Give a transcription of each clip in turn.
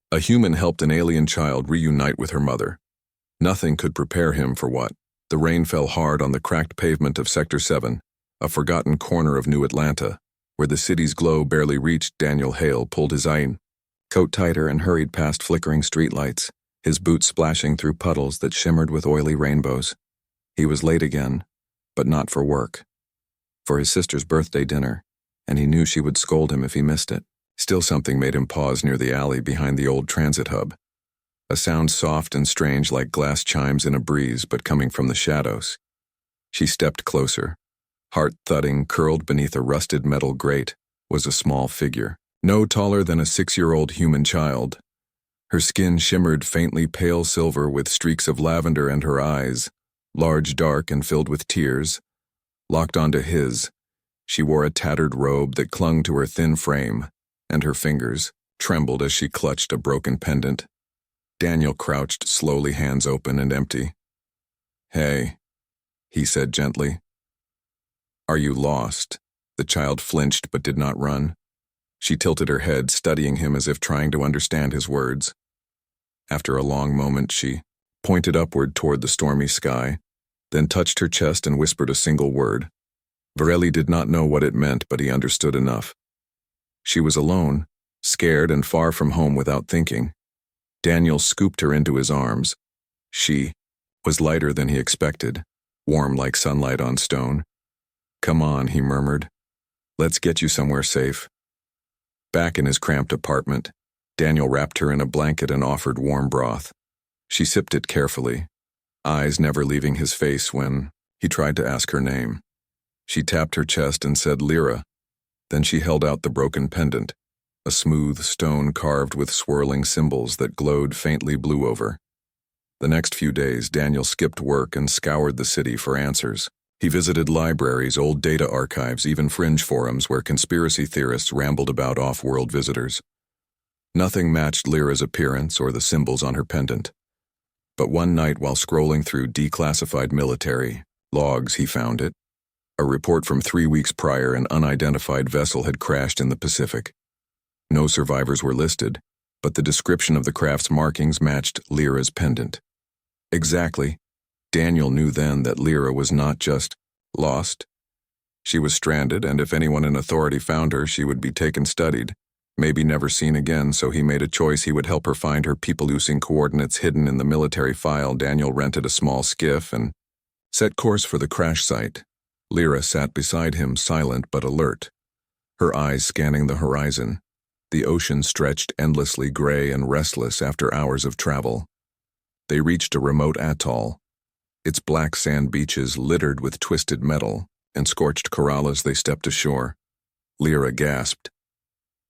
A human helped an alien child reunite with her mother. Nothing could prepare him for what? The rain fell hard on the cracked pavement of Sector 7, a forgotten corner of New Atlanta, where the city's glow barely reached. Daniel Hale pulled his coat tighter and hurried past flickering streetlights, his boots splashing through puddles that shimmered with oily rainbows. He was late again, but not for work. For his sister's birthday dinner, and he knew she would scold him if he missed it. Still, something made him pause near the alley behind the old transit hub. A sound soft and strange like glass chimes in a breeze, but coming from the shadows. She stepped closer. Heart thudding, curled beneath a rusted metal grate, was a small figure, no taller than a 6-year-old human child. Her skin shimmered faintly pale silver with streaks of lavender, and her eyes, large, dark, and filled with tears, locked onto his. She wore a tattered robe that clung to her thin frame, and her fingers trembled as she clutched a broken pendant. Daniel crouched slowly, hands open and empty. "Hey," he said gently. "Are you lost?" The child flinched but did not run. She tilted her head, studying him as if trying to understand his words. After a long moment, she pointed upward toward the stormy sky, then touched her chest and whispered a single word. Varelli did not know what it meant, but he understood enough. She was alone, scared and far from home without thinking. Daniel scooped her into his arms. She was lighter than he expected, warm like sunlight on stone. "Come on," he murmured. "Let's get you somewhere safe." Back in his cramped apartment, Daniel wrapped her in a blanket and offered warm broth. She sipped it carefully, eyes never leaving his face when he tried to ask her name. She tapped her chest and said Lyra. Then she held out the broken pendant, a smooth stone carved with swirling symbols that glowed faintly blue over. The next few days, Daniel skipped work and scoured the city for answers. He visited libraries, old data archives, even fringe forums where conspiracy theorists rambled about off-world visitors. Nothing matched Lyra's appearance or the symbols on her pendant. But one night, while scrolling through declassified military logs, he found it. A report from 3 weeks prior, an unidentified vessel had crashed in the Pacific. No survivors were listed, but the description of the craft's markings matched Lyra's pendant. Exactly. Daniel knew then that Lyra was not just lost. She was stranded, and if anyone in authority found her, she would be taken studied, maybe never seen again, so he made a choice. He would help her find her people using coordinates hidden in the military file. Daniel rented a small skiff and set course for the crash site. Lyra sat beside him, silent but alert, her eyes scanning the horizon. The ocean stretched endlessly, gray and restless after hours of travel. They reached a remote atoll, its black sand beaches littered with twisted metal and scorched coral. As they stepped ashore, Lyra gasped.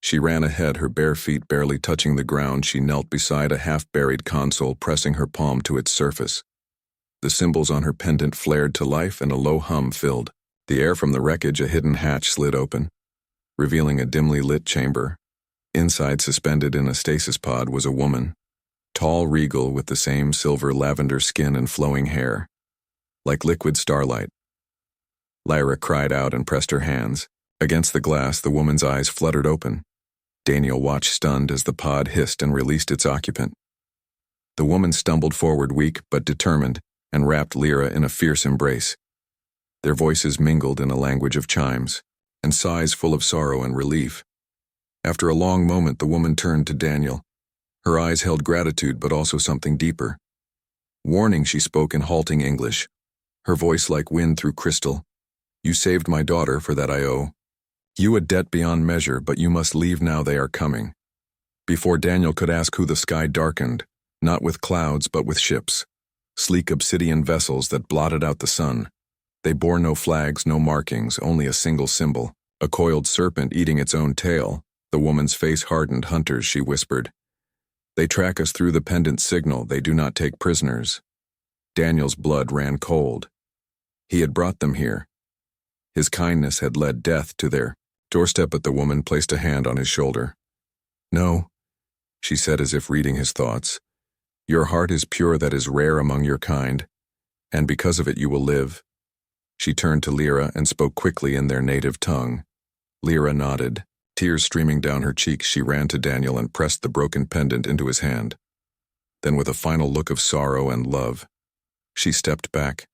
She ran ahead, her bare feet barely touching the ground. She knelt beside a half-buried console, pressing her palm to its surface. The symbols on her pendant flared to life, and a low hum filled the air from the wreckage. A hidden hatch slid open, revealing a dimly lit chamber. Inside, suspended in a stasis pod, was a woman, tall, regal, with the same silver lavender skin and flowing hair, like liquid starlight. Lyra cried out and pressed her hands. Against the glass, the woman's eyes fluttered open. Daniel watched stunned as the pod hissed and released its occupant. The woman stumbled forward, weak but determined, and wrapped Lyra in a fierce embrace. Their voices mingled in a language of chimes, and sighs full of sorrow and relief. After a long moment, the woman turned to Daniel. Her eyes held gratitude, but also something deeper. Warning, she spoke in halting English, her voice like wind through crystal. "You saved my daughter, for that I owe you a debt beyond measure, but you must leave now, they are coming." Before Daniel could ask who, the sky darkened, not with clouds but with ships, sleek obsidian vessels that blotted out the sun. They bore no flags, no markings, only a single symbol, a coiled serpent eating its own tail. The woman's face hardened. "Hunters," she whispered. "They track us through the pendant signal. They do not take prisoners." Daniel's blood ran cold. He had brought them here. His kindness had led death to their doorstep, but the woman placed a hand on his shoulder. "No," she said, as if reading his thoughts. "Your heart is pure, that is rare among your kind, and because of it you will live." She turned to Lyra and spoke quickly in their native tongue. Lyra nodded. Tears streaming down her cheeks, she ran to Daniel and pressed the broken pendant into his hand. Then, with a final look of sorrow and love, she stepped back.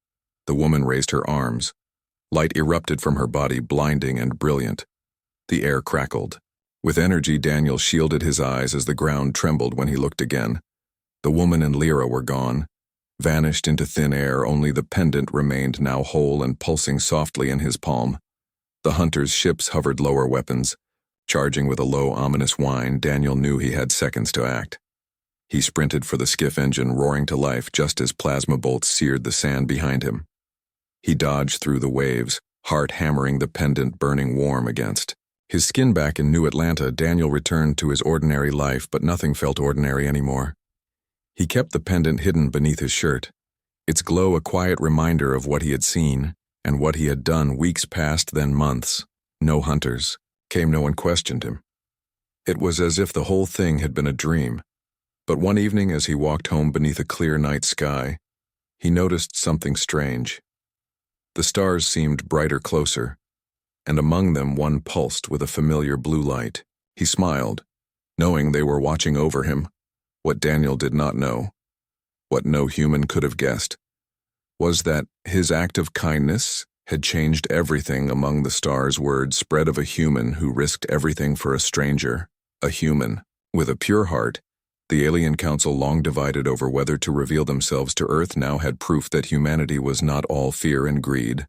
The woman raised her arms. Light erupted from her body, blinding and brilliant. The air crackled. With energy, Daniel shielded his eyes as the ground trembled when he looked again. The woman and Lyra were gone, vanished into thin air. Only the pendant remained, now whole and pulsing softly in his palm. The hunters' ships hovered lower weapons. Charging with a low, ominous whine, Daniel knew he had seconds to act. He sprinted for the skiff engine, roaring to life just as plasma bolts seared the sand behind him. He dodged through the waves, heart hammering the pendant burning warm against. His skin back in New Atlanta, Daniel returned to his ordinary life, but nothing felt ordinary anymore. He kept the pendant hidden beneath his shirt, its glow a quiet reminder of what he had seen and what he had done weeks past, then months. No hunters came, no one questioned him. It was as if the whole thing had been a dream. But one evening, as he walked home beneath a clear night sky, he noticed something strange. The stars seemed brighter closer, and among them one pulsed with a familiar blue light. He smiled, knowing they were watching over him. What Daniel did not know, what no human could have guessed, was that his act of kindness had changed everything among the stars. Word spread of a human who risked everything for a stranger, a human with a pure heart. The alien council, long divided over whether to reveal themselves to Earth, now had proof that humanity was not all fear and greed.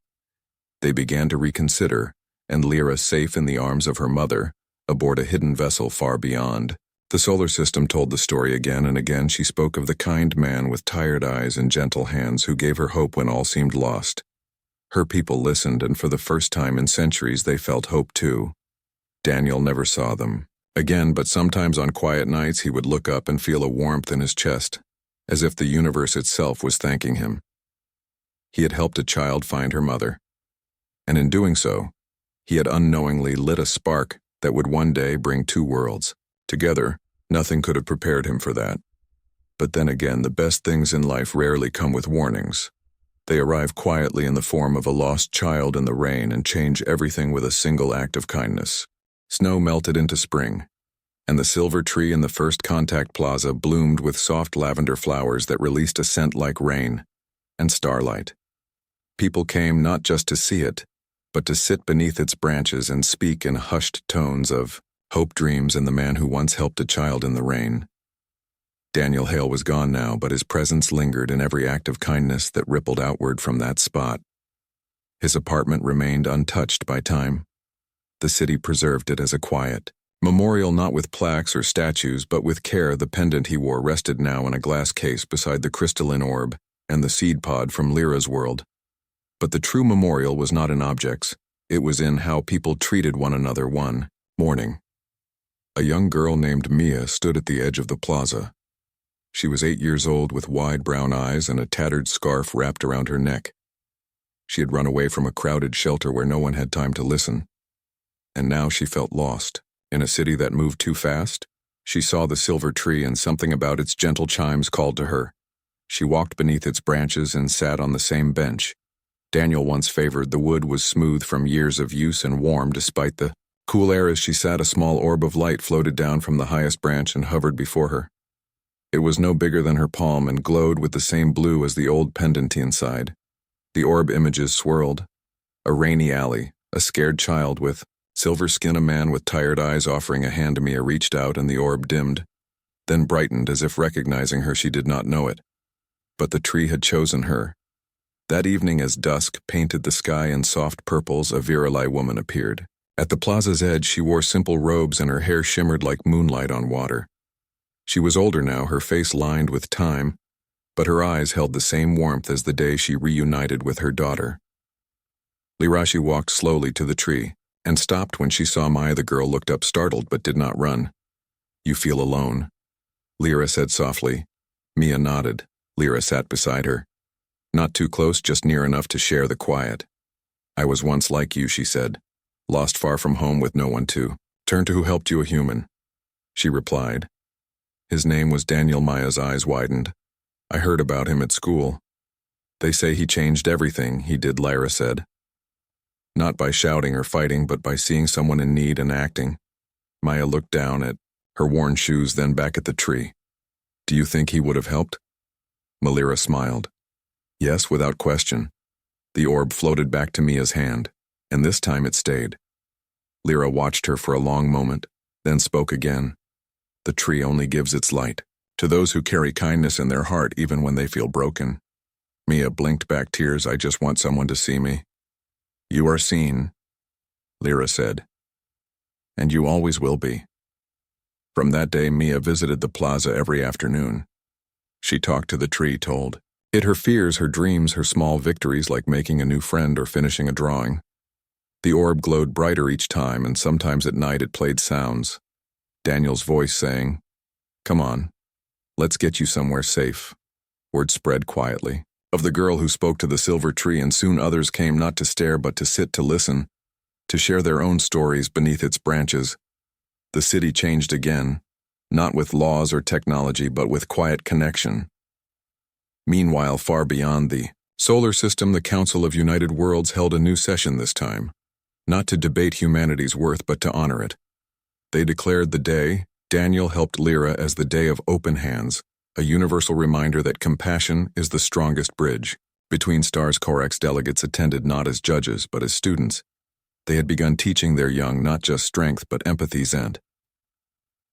They began to reconsider, and Lyra, safe in the arms of her mother, aboard a hidden vessel far beyond. The solar system told the story again and again. She spoke of the kind man with tired eyes and gentle hands who gave her hope when all seemed lost. Her people listened, and for the first time in centuries they felt hope too. Daniel never saw them again, but sometimes on quiet nights he would look up and feel a warmth in his chest, as if the universe itself was thanking him. He had helped a child find her mother, and in doing so, he had unknowingly lit a spark that would one day bring two worlds together. Nothing could have prepared him for that. But then again, the best things in life rarely come with warnings. They arrive quietly in the form of a lost child in the rain and change everything with a single act of kindness. Snow melted into spring, and the silver tree in the First Contact Plaza bloomed with soft lavender flowers that released a scent like rain and starlight. People came not just to see it, but to sit beneath its branches and speak in hushed tones of hope, dreams, and the man who once helped a child in the rain. Daniel Hale was gone now, but his presence lingered in every act of kindness that rippled outward from that spot. His apartment remained untouched by time. The city preserved it as a quiet memorial, not with plaques or statues, but with care. The pendant he wore rested now in a glass case beside the crystalline orb and the seed pod from Lyra's world. But the true memorial was not in objects. It was in how people treated one another. One morning, a young girl named Mia stood at the edge of the plaza. She was 8 years old, with wide brown eyes and a tattered scarf wrapped around her neck. She had run away from a crowded shelter where no one had time to listen. And now she felt lost. In a city that moved too fast, she saw the silver tree, and something about its gentle chimes called to her. She walked beneath its branches and sat on the same bench Daniel once favored. The wood was smooth from years of use and warm despite the cool air. As she sat, a small orb of light floated down from the highest branch and hovered before her. It was no bigger than her palm and glowed with the same blue as the old pendant inside. The orb images swirled. A rainy alley, a scared child with silver skin, a man with tired eyes offering a hand to Mia reached out, and the orb dimmed, then brightened as if recognizing her. She did not know it, but the tree had chosen her. That evening, as dusk painted the sky in soft purples, a virile woman appeared. At the plaza's edge, she wore simple robes and her hair shimmered like moonlight on water. She was older now, her face lined with time, but her eyes held the same warmth as the day she reunited with her daughter. Lirashi walked slowly to the tree and stopped when she saw Maya. The girl looked up, startled, but did not run. "You feel alone," Lyra said softly. Mia nodded. Lyra sat beside her. Not too close, just near enough to share the quiet. "I was once like you," she said, "lost far from home with no one to turn to. Who helped you, a human?" She replied. "His name was Daniel." Maya's eyes widened. "I heard about him at school. They say he changed everything." "He did," Lyra said. "Not by shouting or fighting, but by seeing someone in need and acting. Maya looked down at her worn shoes, then back at the tree. Do you think he would have helped? Malira smiled. Yes, without question. The orb floated back to Mia's hand, and this time it stayed. Lyra watched her for a long moment, then spoke again. The tree only gives its light to those who carry kindness in their heart even when they feel broken. Mia blinked back tears. I just want someone to see me. You are seen, Lyra said. And you always will be. From that day, Mia visited the plaza every afternoon. She talked to the tree, told it her fears, her dreams, her small victories like making a new friend or finishing a drawing. The orb glowed brighter each time, and sometimes at night it played sounds. Daniel's voice saying, "Come on, let's get you somewhere safe." Word spread quietly of the girl who spoke to the silver tree, and soon others came, not to stare but to sit, to listen, to share their own stories beneath its branches. The city changed again, not with laws or technology, but with quiet connection. Meanwhile, far beyond the solar system, the Council of United Worlds held a new session this time, not to debate humanity's worth but to honor it. They declared the day Daniel helped Lyra as the Day of Open Hands, a universal reminder that compassion is the strongest bridge. Between stars, Corex delegates attended not as judges but as students. They had begun teaching their young not just strength but empathy, and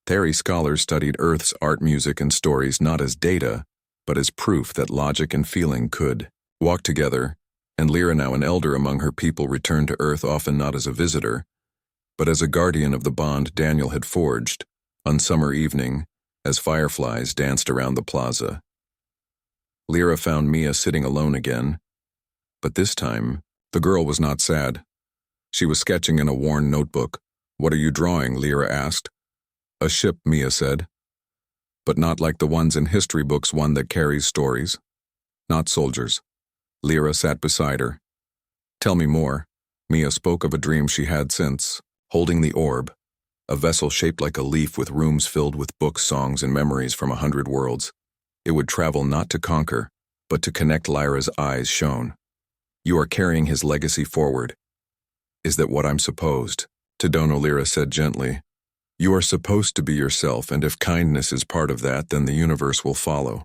Theri scholars studied Earth's art, music, and stories not as data, but as proof that logic and feeling could walk together, and Lyra, now an elder among her people, returned to Earth often not as a visitor, but as a guardian of the bond Daniel had forged. On summer evening, as fireflies danced around the plaza, Lyra found Mia sitting alone again, but this time, the girl was not sad. She was sketching in a worn notebook. What are you drawing? Lyra asked. A ship, Mia said. But not like the ones in history books, one that carries stories. Not soldiers. Lyra sat beside her. Tell me more. Mia spoke of a dream she had since, holding the orb, a vessel shaped like a leaf with rooms filled with books, songs, and memories from 100 worlds. It would travel not to conquer, but to connect. Lyra's eyes shone. You are carrying his legacy forward. Is that what I'm supposed to do? Lyra said gently. You are supposed to be yourself, and if kindness is part of that, then the universe will follow.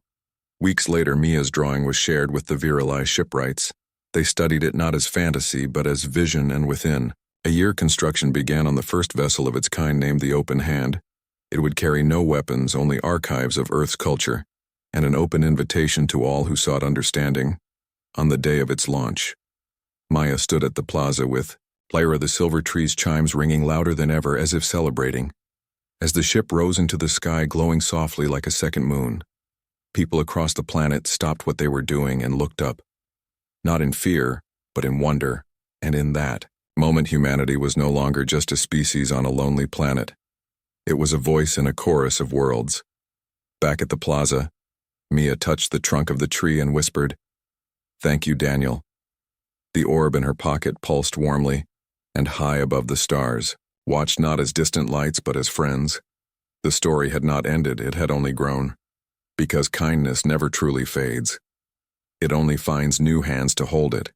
Weeks later, Mia's drawing was shared with the Virilai shipwrights. They studied it not as fantasy, but as vision, and within a year construction began on the first vessel of its kind named the Open Hand. It would carry no weapons, only archives of Earth's culture, and an open invitation to all who sought understanding. On the day of its launch, Maya stood at the plaza with Lyra, the silver tree's chimes ringing louder than ever, as if celebrating. As the ship rose into the sky, glowing softly like a second moon, people across the planet stopped what they were doing and looked up. Not in fear, but in wonder, and in that moment humanity was no longer just a species on a lonely planet. It was a voice in a chorus of worlds. Back at the plaza, Mia touched the trunk of the tree and whispered, "Thank you, Daniel." The orb in her pocket pulsed warmly, and high above the stars, watched not as distant lights but as friends. The story had not ended, it had only grown. Because kindness never truly fades. It only finds new hands to hold it,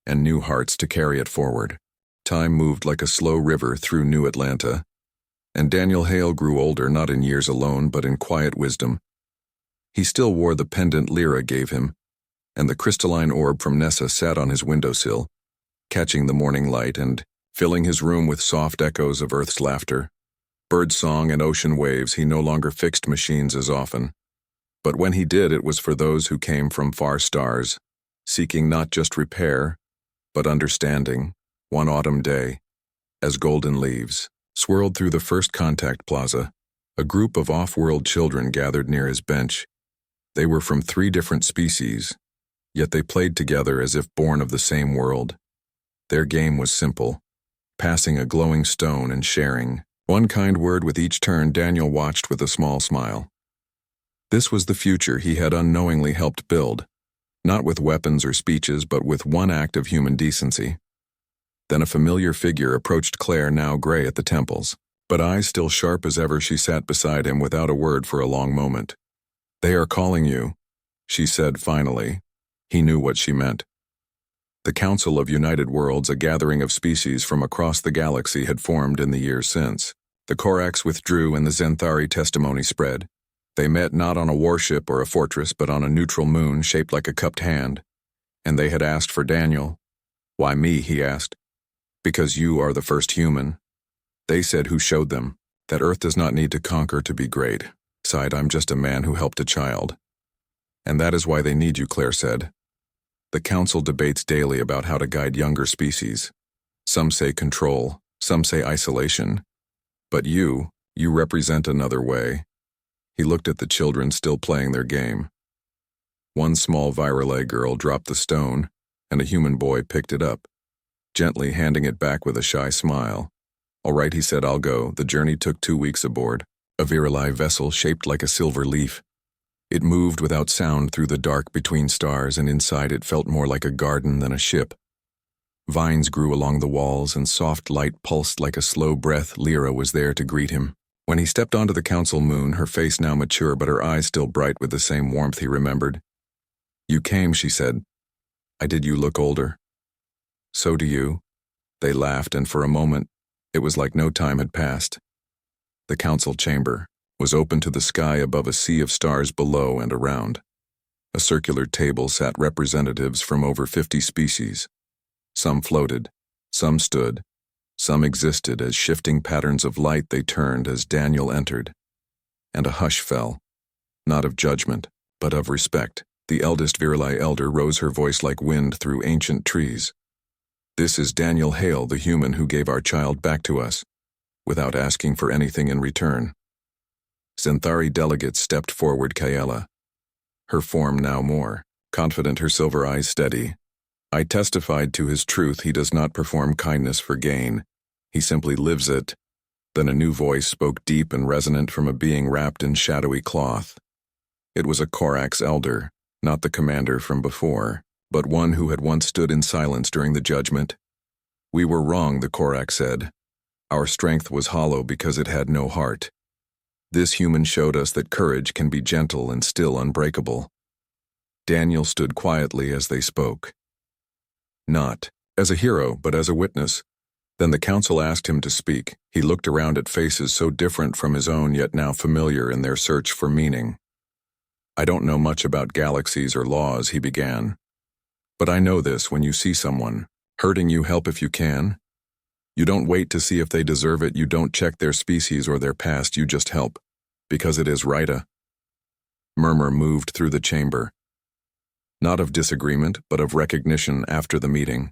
and new hearts to carry it forward. Time moved like a slow river through New Atlanta, and Daniel Hale grew older not in years alone but in quiet wisdom. He still wore the pendant Lyra gave him, and the crystalline orb from Nessa sat on his windowsill, catching the morning light and filling his room with soft echoes of Earth's laughter. Bird song and ocean waves, he no longer fixed machines as often. But when he did, it was for those who came from far stars, seeking not just repair, but understanding. One autumn day, as golden leaves swirled through the first contact plaza, a group of off-world children gathered near his bench. They were from 3 different species, yet they played together as if born of the same world. Their game was simple, passing a glowing stone and sharing one kind word with each turn. Daniel watched with a small smile. This was the future he had unknowingly helped build, not with weapons or speeches, but with one act of human decency. Then a familiar figure approached Claire, now gray at the temples, but eyes still sharp as ever. She sat beside him without a word for a long moment. They are calling you, she said finally. He knew what she meant. The Council of United Worlds, a gathering of species from across the galaxy, had formed in the years since. The Korax withdrew and the Zenthari testimony spread. They met not on a warship or a fortress, but on a neutral moon shaped like a cupped hand. And they had asked for Daniel. Why me, he asked. Because you are the first human. They said who showed them that Earth does not need to conquer to be great. Sighed, I'm just a man who helped a child. And that is why they need you, Claire said. The council debates daily about how to guide younger species. Some say control, some say isolation. But you represent another way. He looked at the children still playing their game. One small Virale girl dropped the stone, and a human boy picked it up, gently handing it back with a shy smile. All right, he said, I'll go. The journey took 2 weeks aboard. A Virale vessel shaped like a silver leaf. It moved without sound through the dark between stars, and inside it felt more like a garden than a ship. Vines grew along the walls, and soft light pulsed like a slow breath. Lyra was there to greet him. When he stepped onto the council moon, her face now mature but her eyes still bright with the same warmth he remembered. You came, she said. I did. You look older. So do you. They laughed, and for a moment, it was like no time had passed. The council chamber was open to the sky above a sea of stars below and around. A circular table sat representatives from over 50 species. Some floated, some stood, some existed as shifting patterns of light. They turned as Daniel entered. And a hush fell, not of judgment, but of respect. The eldest Virali elder rose, her voice like wind through ancient trees. This is Daniel Hale, the human who gave our child back to us, without asking for anything in return. Zenthari delegate stepped forward, Kaela, her form now more confident, her silver eyes steady. I testified to his truth. He does not perform kindness for gain. He simply lives it. Then a new voice spoke, deep and resonant from a being wrapped in shadowy cloth. It was a Korax elder, not the commander from before, but one who had once stood in silence during the judgment. We were wrong, the Korax said. Our strength was hollow because it had no heart. This human showed us that courage can be gentle and still unbreakable. Daniel stood quietly as they spoke. Not as a hero, but as a witness. Then the council asked him to speak. He looked around at faces so different from his own, yet now familiar in their search for meaning. I don't know much about galaxies or laws, he began. But I know this: when you see someone hurting, you help if you can. You don't wait to see if they deserve it. You don't check their species or their past. You just help, because it is right. A murmur moved through the chamber. Not of disagreement, but of recognition. After the meeting,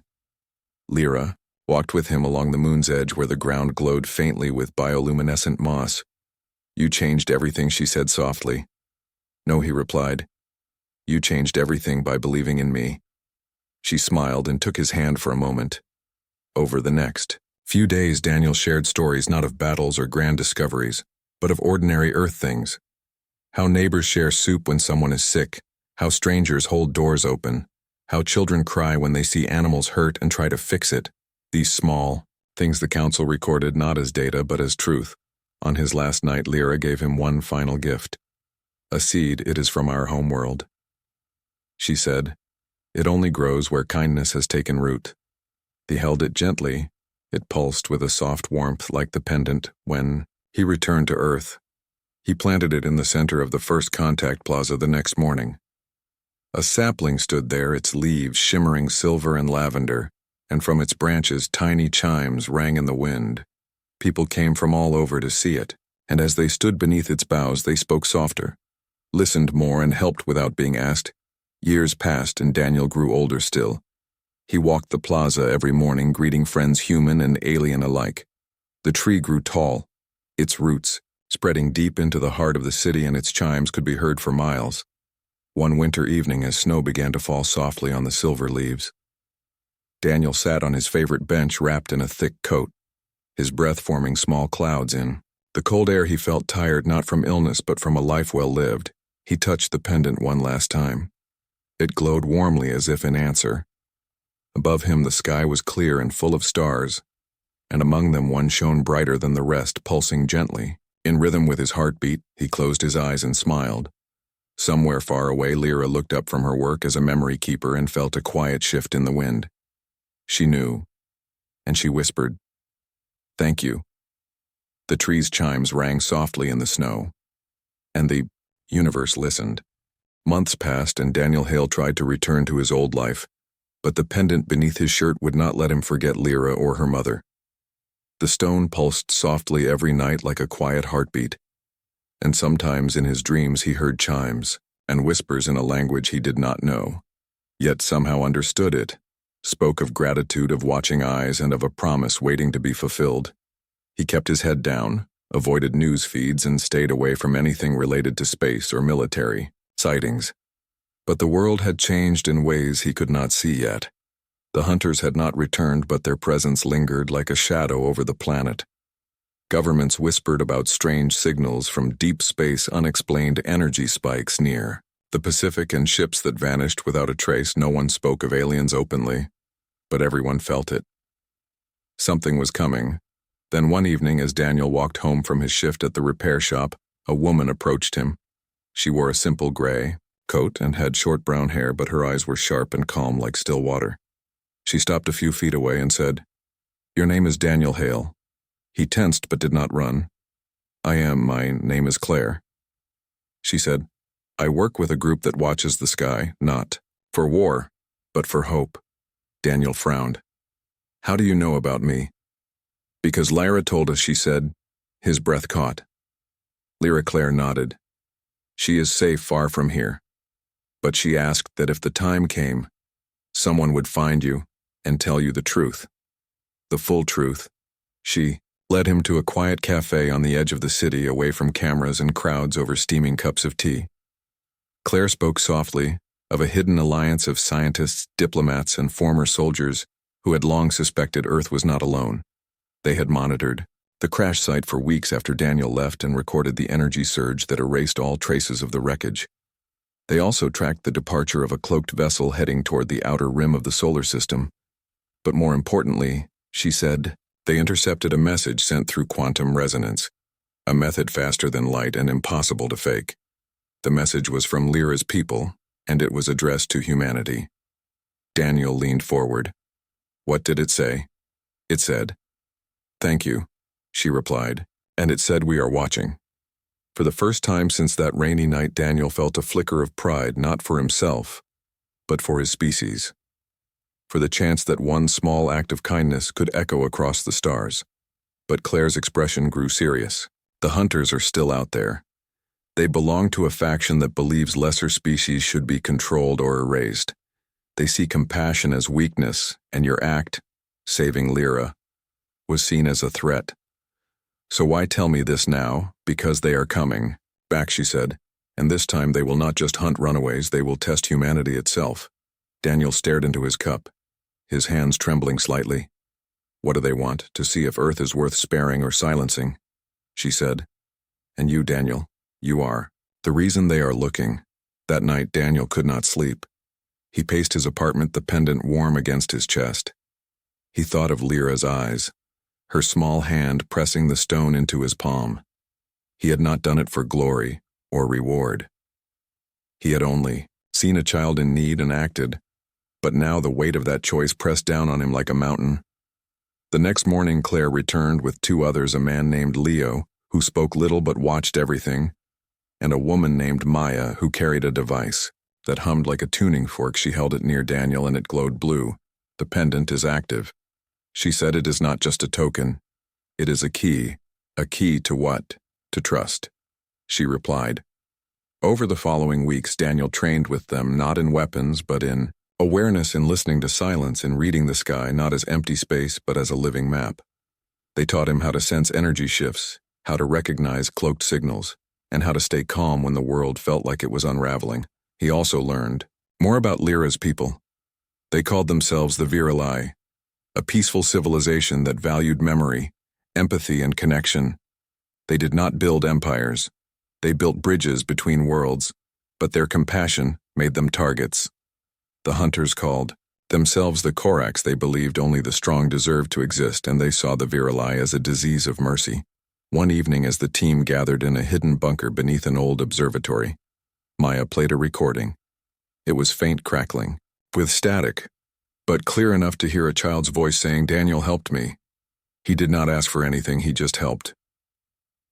Lyra walked with him along the moon's edge where the ground glowed faintly with bioluminescent moss. You changed everything, she said softly. No, he replied. You changed everything by believing in me. She smiled and took his hand for a moment. Over the next few days, Daniel shared stories not of battles or grand discoveries, but of ordinary Earth things. How neighbors share soup when someone is sick, how strangers hold doors open, how children cry when they see animals hurt and try to fix it. These small things the council recorded not as data but as truth. On his last night, Lyra gave him one final gift. A seed. It is from our homeworld. She said, it only grows where kindness has taken root. He held it gently. It pulsed with a soft warmth like the pendant. When he returned to Earth, he planted it in the center of the first contact plaza the next morning. A sapling stood there, its leaves shimmering silver and lavender, and from its branches tiny chimes rang in the wind. People came from all over to see it, and as they stood beneath its boughs, they spoke softer, listened more, and helped without being asked. Years passed, and Daniel grew older still. He walked the plaza every morning, greeting friends human and alien alike. The tree grew tall, its roots spreading deep into the heart of the city, and its chimes could be heard for miles. One winter evening, as snow began to fall softly on the silver leaves, Daniel sat on his favorite bench wrapped in a thick coat, his breath forming small clouds in the cold air. He felt tired, not from illness but from a life well lived. He touched the pendant one last time. It glowed warmly as if in answer. Above him the sky was clear and full of stars, and among them one shone brighter than the rest, pulsing gently. In rhythm with his heartbeat, he closed his eyes and smiled. Somewhere far away, Lyra looked up from her work as a memory keeper and felt a quiet shift in the wind. She knew, and she whispered, "Thank you." The trees' chimes rang softly in the snow, and the universe listened. Months passed and Daniel Hale tried to return to his old life, but the pendant beneath his shirt would not let him forget Lyra or her mother. The stone pulsed softly every night like a quiet heartbeat, and sometimes in his dreams he heard chimes and whispers in a language he did not know, yet somehow understood it, spoke of gratitude, of watching eyes, and of a promise waiting to be fulfilled. He kept his head down, avoided news feeds, and stayed away from anything related to space or military sightings. But the world had changed in ways he could not see yet. The hunters had not returned, but their presence lingered like a shadow over the planet. Governments whispered about strange signals from deep space, unexplained energy spikes near the Pacific, and ships that vanished without a trace. No one spoke of aliens openly, but everyone felt it. Something was coming. Then one evening, as Daniel walked home from his shift at the repair shop, a woman approached him. She wore a simple gray coat and had short brown hair, but her eyes were sharp and calm like still water. She stopped a few feet away and said, "Your name is Daniel Hale." He tensed but did not run. My name is Claire." She said, "I work with a group that watches the sky, not for war, but for hope." Daniel frowned. "How do you know about me?" "Because Lyra told us," she said. His breath caught. Lyra. Claire nodded. "She is safe far from here. But she asked that if the time came, someone would find you and tell you the truth. The full truth." She led him to a quiet cafe on the edge of the city, away from cameras and crowds, over steaming cups of tea. Claire spoke softly of a hidden alliance of scientists, diplomats, and former soldiers who had long suspected Earth was not alone. They had monitored the crash site for weeks after Daniel left and recorded the energy surge that erased all traces of the wreckage. They also tracked the departure of a cloaked vessel heading toward the outer rim of the solar system. But more importantly, she said, they intercepted a message sent through quantum resonance, a method faster than light and impossible to fake. The message was from Lyra's people, and it was addressed to humanity. Daniel leaned forward. "What did it say?" "It said, 'Thank you,'" she replied, "and it said we are watching." For the first time since that rainy night, Daniel felt a flicker of pride, not for himself, but for his species. For the chance that one small act of kindness could echo across the stars. But Claire's expression grew serious. "The hunters are still out there. They belong to a faction that believes lesser species should be controlled or erased. They see compassion as weakness, and your act, saving Lyra, was seen as a threat. So why tell me this now? Because they are coming back," she said, "and this time they will not just hunt runaways, they will test humanity itself." Daniel stared into his cup, his hands trembling slightly. "What do they want? To see if Earth is worth sparing or silencing," she said. "And you, Daniel, you are the reason they are looking." That night, Daniel could not sleep. He paced his apartment, the pendant warm against his chest. He thought of Lyra's eyes, her small hand pressing the stone into his palm. He had not done it for glory or reward. He had only seen a child in need and acted, but now the weight of that choice pressed down on him like a mountain. The next morning, Claire returned with two others, a man named Leo, who spoke little but watched everything, and a woman named Maya, who carried a device that hummed like a tuning fork. She held it near Daniel and it glowed blue. "The pendant is active," she said. "It is not just a token. It is a key. A key to what? To trust," she replied. Over the following weeks, Daniel trained with them, not in weapons, but in awareness, in listening to silence, in reading the sky, not as empty space, but as a living map. They taught him how to sense energy shifts, how to recognize cloaked signals, and how to stay calm when the world felt like it was unraveling. He also learned more about Lyra's people. They called themselves the Virilai, a peaceful civilization that valued memory, empathy, and connection. They did not build empires. They built bridges between worlds, but their compassion made them targets. The hunters called themselves the Korax. They believed only the strong deserved to exist, and they saw the Virilai as a disease of mercy. One evening, as the team gathered in a hidden bunker beneath an old observatory, Maya played a recording. It was faint crackling, with static, but clear enough to hear a child's voice saying, "Daniel helped me." He did not ask for anything, he just helped.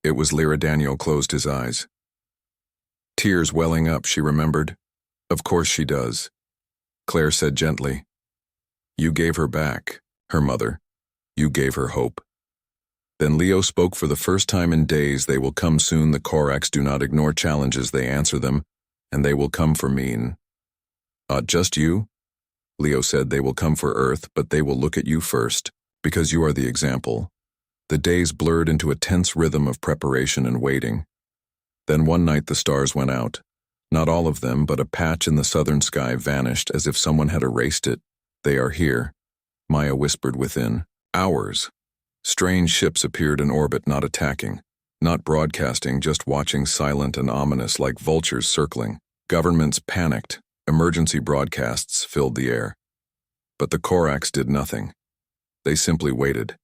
It was Lyra. Daniel closed his eyes. Tears welling up, she remembered. Of course she does. Claire said gently. You gave her back, her mother. You gave her hope. Then Leo spoke for the first time in days. They will come soon. The Corax do not ignore challenges, they answer them, and they will come for me. Just you? Leo said. They will come for Earth, but they will look at you first, because you are the example. The days blurred into a tense rhythm of preparation and waiting. Then one night the stars went out. Not all of them, but a patch in the southern sky vanished as if someone had erased it. They are here, Maya whispered within. Ours. Strange ships appeared in orbit, not attacking, not broadcasting, just watching, silent and ominous like vultures circling. Governments panicked. Emergency broadcasts filled the air. But the Corax did nothing. They simply waited.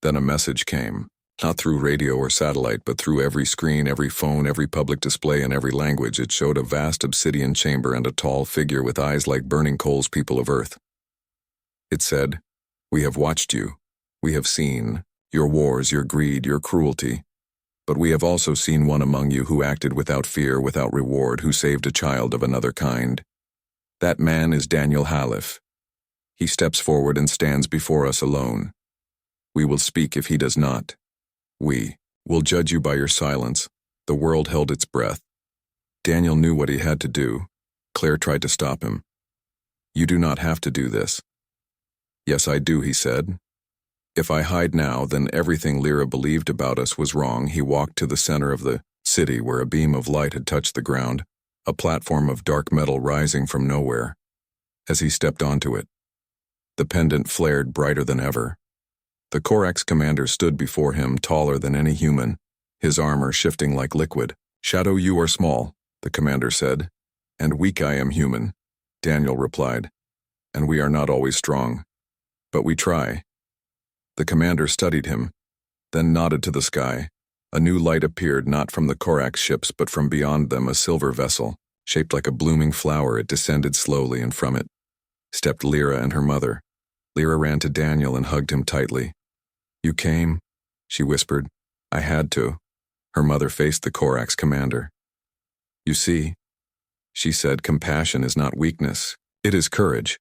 Then a message came, not through radio or satellite, but through every screen, every phone, every public display in every language. It showed a vast obsidian chamber and a tall figure with eyes like burning coals. People of Earth. It said, we have watched you. We have seen your wars, your greed, your cruelty. But we have also seen one among you who acted without fear, without reward, who saved a child of another kind. That man is Daniel Halif. He steps forward and stands before us alone. We will speak if he does not. We will judge you by your silence. The world held its breath. Daniel knew what he had to do. Claire tried to stop him. You do not have to do this. Yes, I do, he said. If I hide now, then everything Lyra believed about us was wrong. He walked to the center of the city where a beam of light had touched the ground, a platform of dark metal rising from nowhere. As he stepped onto it, the pendant flared brighter than ever. The Corax commander stood before him, taller than any human, his armor shifting like liquid. Shadow, you are small, the commander said. And weak. I am human, Daniel replied. And we are not always strong. But we try. The commander studied him, then nodded to the sky. A new light appeared, not from the Corax ships, but from beyond them, a silver vessel, shaped like a blooming flower. It descended slowly, and from it stepped Lyra and her mother. Lyra ran to Daniel and hugged him tightly. You came, she whispered. I had to. Her mother faced the Corax commander. You see, she said, compassion is not weakness, it is courage.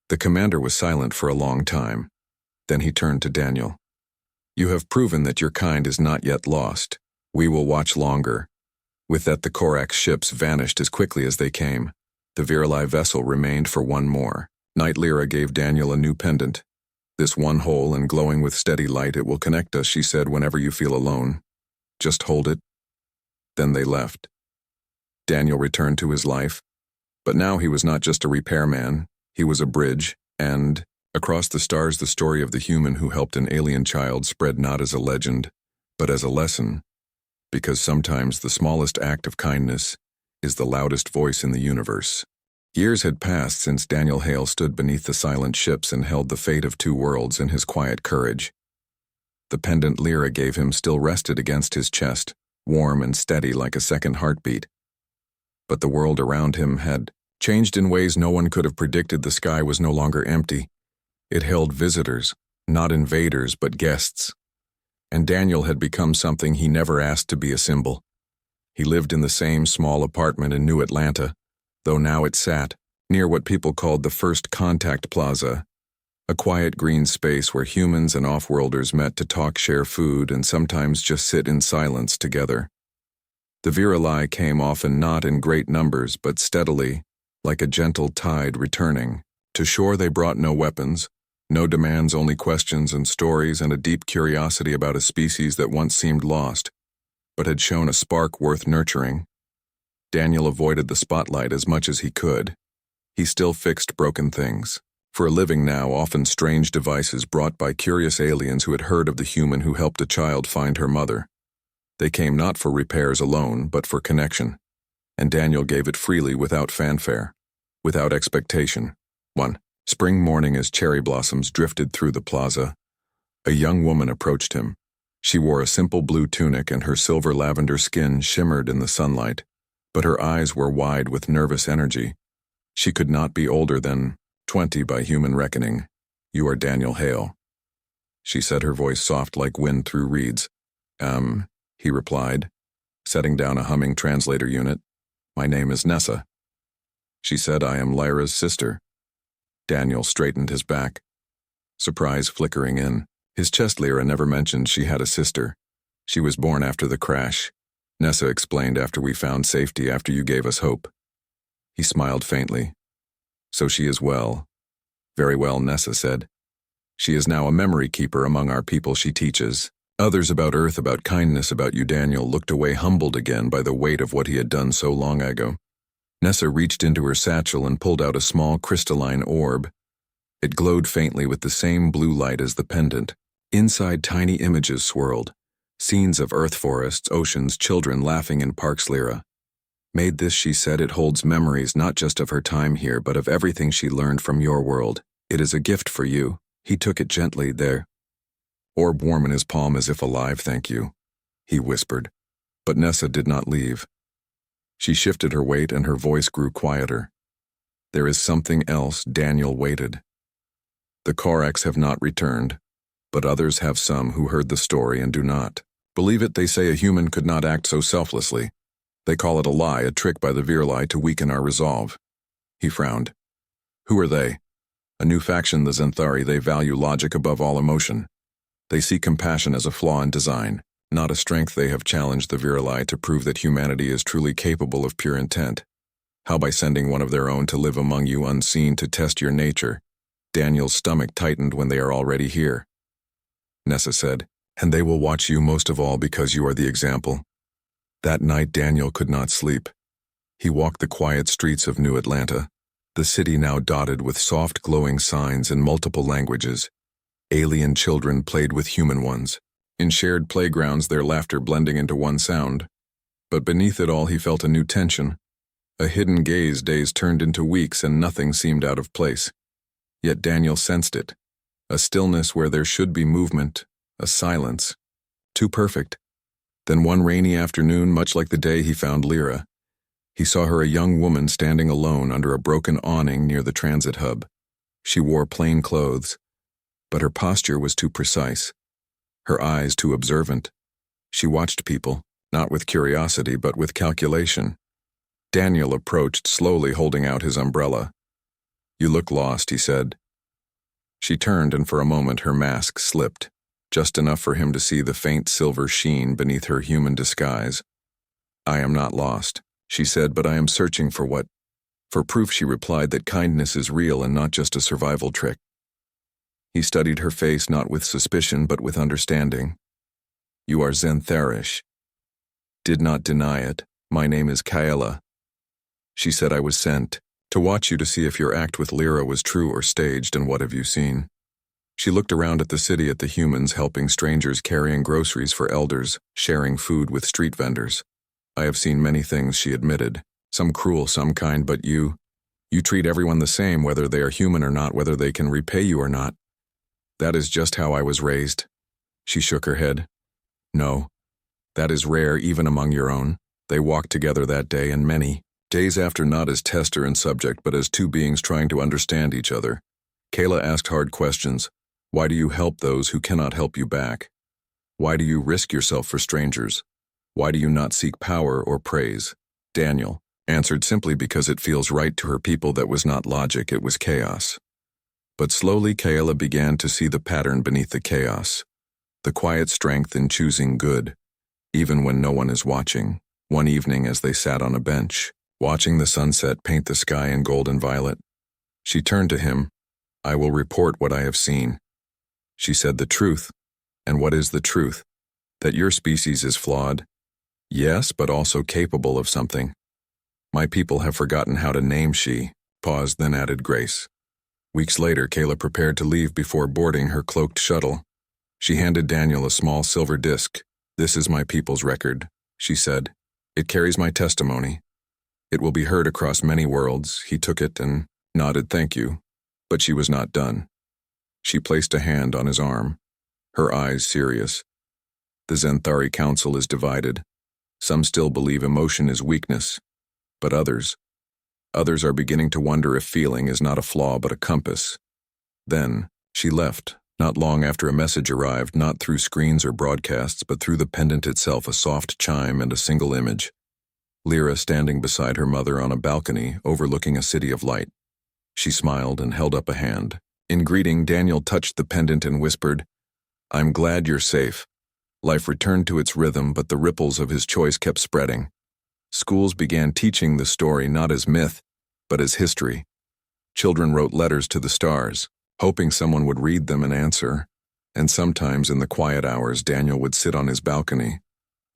The commander was silent for a long time. Then he turned to Daniel. You have proven that your kind is not yet lost. We will watch longer. With that, the Corax ships vanished as quickly as they came. The Virili vessel remained for one more night. Lyra gave Daniel a new pendant. This one whole and glowing with steady light, it will connect us, she said, whenever you feel alone. Just hold it. Then they left. Daniel returned to his life. But now he was not just a repairman. He was a bridge, and across the stars, the story of the human who helped an alien child spread not as a legend, but as a lesson, because sometimes the smallest act of kindness is the loudest voice in the universe. Years had passed since Daniel Hale stood beneath the silent ships and held the fate of two worlds in his quiet courage. The pendant Lyra gave him still rested against his chest, warm and steady like a second heartbeat. But the world around him had changed in ways no one could have predicted. The sky was no longer empty. It held visitors, not invaders, but guests. And Daniel had become something he never asked to be, a symbol. He lived in the same small apartment in New Atlanta, though now it sat near what people called the First Contact Plaza, a quiet green space where humans and off-worlders met to talk, share food, and sometimes just sit in silence together. The Virili came often not in great numbers, but steadily, like a gentle tide returning. To shore they brought no weapons, no demands, only questions and stories, and a deep curiosity about a species that once seemed lost, but had shown a spark worth nurturing. Daniel avoided the spotlight as much as he could. He still fixed broken things. For a living now, often strange devices brought by curious aliens who had heard of the human who helped a child find her mother. They came not for repairs alone, but for connection. And Daniel gave it freely, without fanfare, without expectation. One spring morning, as cherry blossoms drifted through the plaza, a young woman approached him. She wore a simple blue tunic, and her silver lavender skin shimmered in the sunlight, but her eyes were wide with nervous energy. She could not be older than 20 by human reckoning. You are Daniel Hale, she said, her voice soft like wind through reeds. He replied, setting down a humming translator unit. My name is Nessa. She said I am Lyra's sister. Daniel straightened his back, surprise flickering in. His chest. Lyra never mentioned she had a sister. She was born after the crash. Nessa explained after we found safety, after you gave us hope. He smiled faintly. So she is well. Very well, Nessa said. She is now a memory keeper among our people. She teaches others about Earth, about kindness, about you. Daniel looked away, humbled again by the weight of what he had done so long ago. Nessa reached into her satchel and pulled out a small crystalline orb. It glowed faintly with the same blue light as the pendant. Inside, tiny images swirled. Scenes of Earth forests, oceans, children laughing in parks. Lyra made this, she said. It holds memories not just of her time here, but of everything she learned from your world. It is a gift for you. He took it gently. There. Orb warm in his palm, as if alive. Thank you, he whispered. But Nessa did not leave. She shifted her weight and her voice grew quieter. There is something else. Daniel waited. The Koraks have not returned, but others have, some who heard the story and do not believe it. They say a human could not act so selflessly. They call it a lie, a trick by the Virli to weaken our resolve. He frowned. Who are they? A new faction, the Zenthari. They value logic above all emotion. They see compassion as a flaw in design, not a strength. They have challenged the Virli to prove that humanity is truly capable of pure intent. How? By sending one of their own to live among you unseen, to test your nature. Daniel's stomach tightened. When they are already here, Nessa said, and they will watch you most of all because you are the example. That night Daniel could not sleep. He walked the quiet streets of New Atlanta, the city now dotted with soft glowing signs in multiple languages. Alien children played with human ones. In shared playgrounds, their laughter blending into one sound. But beneath it all he felt a new tension. A hidden gaze. Days turned into weeks and nothing seemed out of place. Yet Daniel sensed it. A stillness where there should be movement. A silence. Too perfect. Then one rainy afternoon, much like the day he found Lyra, he saw her, a young woman standing alone under a broken awning near the transit hub. She wore plain clothes, but her posture was too precise. Her eyes too observant. She watched people, not with curiosity, but with calculation. Daniel approached slowly, holding out his umbrella. You look lost, he said. She turned, and for a moment her mask slipped, just enough for him to see the faint silver sheen beneath her human disguise. I am not lost, she said, but I am searching for what? For proof, she replied, that kindness is real and not just a survival trick. He studied her face, not with suspicion, but with understanding. You are Zentharish. Did not deny it. My name is Kaela. She said, I was sent to watch you, to see if your act with Lyra was true or staged, and what have you seen? She looked around at the city, at the humans helping strangers, carrying groceries for elders, sharing food with street vendors. I have seen many things, she admitted. Some cruel, some kind, but you treat everyone the same, whether they are human or not, whether they can repay you or not. That is just how I was raised. She shook her head. No, that is rare even among your own. They walked together that day and many days after, not as tester and subject, but as two beings trying to understand each other. Kayla asked hard questions. Why do you help those who cannot help you back? Why do you risk yourself for strangers? Why do you not seek power or praise? Daniel answered simply, because it feels right to her people. That was not logic, it was chaos. But slowly Kayla began to see the pattern beneath the chaos. The quiet strength in choosing good, even when no one is watching. One evening, as they sat on a bench, watching the sunset paint the sky in gold and violet, she turned to him. I will report what I have seen. She said, the truth. And what is the truth? That your species is flawed. Yes, but also capable of something. My people have forgotten how to name. She paused, then added grace. Weeks later, Kayla prepared to leave. Before boarding her cloaked shuttle, she handed Daniel a small silver disc. This is my people's record, she said. It carries my testimony. It will be heard across many worlds. He took it and nodded thank you, but she was not done. She placed a hand on his arm, her eyes serious. The Zenthari Council is divided. Some still believe emotion is weakness, but others are beginning to wonder if feeling is not a flaw but a compass. Then she left, Not long after a message arrived, not through screens or broadcasts, but through the pendant itself, a soft chime and a single image. Lyra standing beside her mother on a balcony overlooking a city of light. She smiled and held up a hand. In greeting, Daniel touched the pendant and whispered, "I'm glad you're safe." Life returned to its rhythm, but the ripples of his choice kept spreading. Schools began teaching the story not as myth, but as history. Children wrote letters to the stars, hoping someone would read them and answer. And sometimes in the quiet hours, Daniel would sit on his balcony,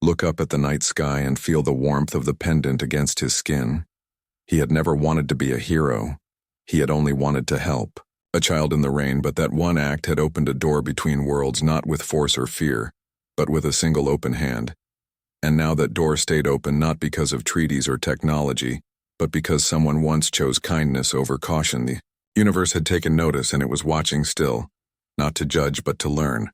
look up at the night sky and feel the warmth of the pendant against his skin. He had never wanted to be a hero. He had only wanted to help. A child in the rain, but that one act had opened a door between worlds, not with force or fear, but with a single open hand. And now that door stayed open not because of treaties or technology, but because someone once chose kindness over caution. The universe had taken notice, and it was watching still, not to judge but to learn.